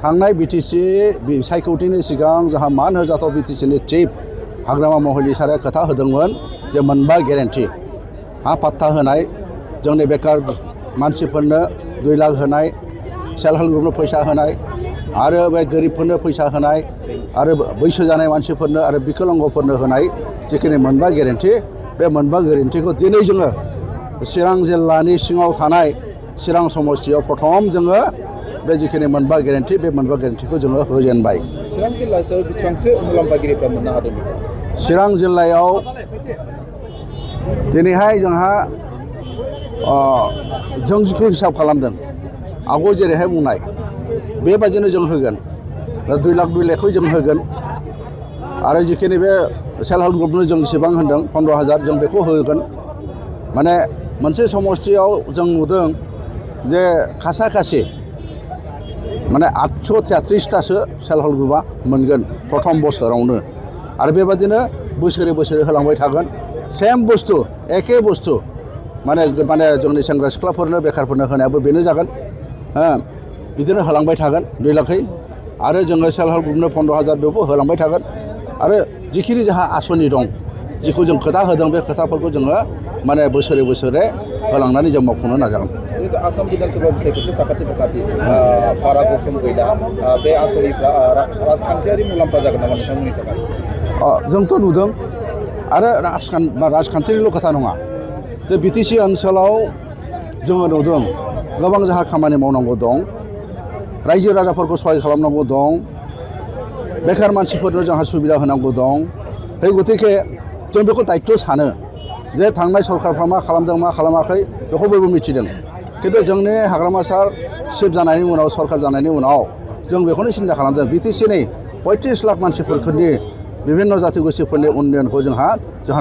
थांनाय बिटिसि सायख'थिनि सिगां जोंहा मान होजाथाव बिटिसिनि चिफ हाग्रामा महिलि सारा खोथा होदोंमोन जे मोनबा गेरेन्टि हा पाट्टा होनाय जोंनि बेकार मानसिफोरनो 2 लाख होनाय सेल्फ हेल्प ग्रुपनो फैसा होनाय आरो बे गोरिबफोरनो फैसा होनाय आरो बैसो जानाय मानसिफोरनो आरो बिकलांगफोरनो होनाय जिखिनि मोनबा गेरेन्टि बे मोनबा गेरेन्टिखौ दिनै जोङो चिरां जिल्लानि सिङाव थानाय चिरां समस्तियाव प्रथम जोङो बे जिखिनि मोनबा गेरेन्टि बे मोनबा गेरेन्टिखौ जोङो होजेनबाय। चिरां जिल्लायाव बेसेबांसो मुलाम्फागिरिफ्रा मोननो हादों? चिरां जिल्लायाव दिनैहाय जोंहा जों जिखौ हिसाब खालामदों आवगाय जेरैहाय बुंनाय बेबायदिनो जों होगोन 2 लाखखौ जों होगोन आरो जिखिनि बे सेल्फ हेल्प ग्रुपनो जों बेसेबां होनदों 15,000 जों बेखौ होगोन। माने मोनसे समस्तियाव जों नुदों जे खासा माने 833टासो सेल्फ हेल्प ग्रुपआ मोनगोन प्रथम बोसोरावनो आरो बेबादिनो बोसोरे होलांबाय थागोन। सेम बुस्थु एखे बुस्थु माने जोंनि सेंग्रा सिख्लाफोरनो बेखारफोरनो होनायाबो बेनो जागोन। बिदिनो होलांबाय थागोन 2 लाखै आरो जोङो सेल्फ हेल्प ग्रुपनो 15,000 बेखौ होलांबाय थागोन आरो जिखिनि जोंहा आसनि दं जिखौ जों खोथा होदों बे खोथाफोरखौ जोङो माने बोसोरे होलांनानै जों मावफुंनो नाजागोन। आसाम बिधानसभा बिसायख'थि साखाथि बारा गोसोम गैला बे आसनिफ्रा राजखान्थियारि मुलाम्फा जागोन नामा नोंथांमोननि थाखाय? जोंथ' नुदों आरो राजखान्थिनिल' खोथा नङा जे बिटिसि ओनसोलाव जोङो नुदों गोबां जोंहा खामानि मावनांगौ दं, रायजो राजाफोरखौ सहाय खालामनांगौ दं, बेखार मानसिफोरनो जोंहा सुबिदा होनांगौ दं। बे गतिके जों बेखौ दायित्व सानो जे थांनाय सरकारफ्रा मा खालामदों मा खालामाखै बेखौ बयबो मिथिदों, खिन्थु जोंनि हाग्रामा सार चिफ जानायनि उनाव सरकार जानायनि उनाव जों बेखौनो सिन्था खालामदों बिटिसिनि 35 लाख मानसिफोरनि बिभिन्न जाथि गोष्ठिफोरनि उन्नयनखौ जोंहा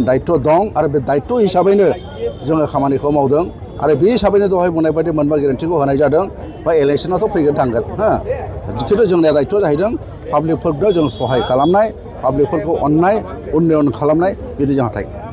दायित्व दं आरो बे दायित्व हिसाबैनो जोङो खामानिखौ मावदों आरो बे हिसाबैनो दहाय बुंनाय बायदि मोनबा गेरेन्टिखौ होनाय जादों। बा इलेक्सनाथ' फैगोन थांगोन खिन्थु जोंनिया दायित्व जाहैदों पाब्लिकफोरनो जों सहाय खालामनाय, पाब्लिकफोरखौ अननाय, उन्नयन खालामनाय बेनि जोंहा थायो।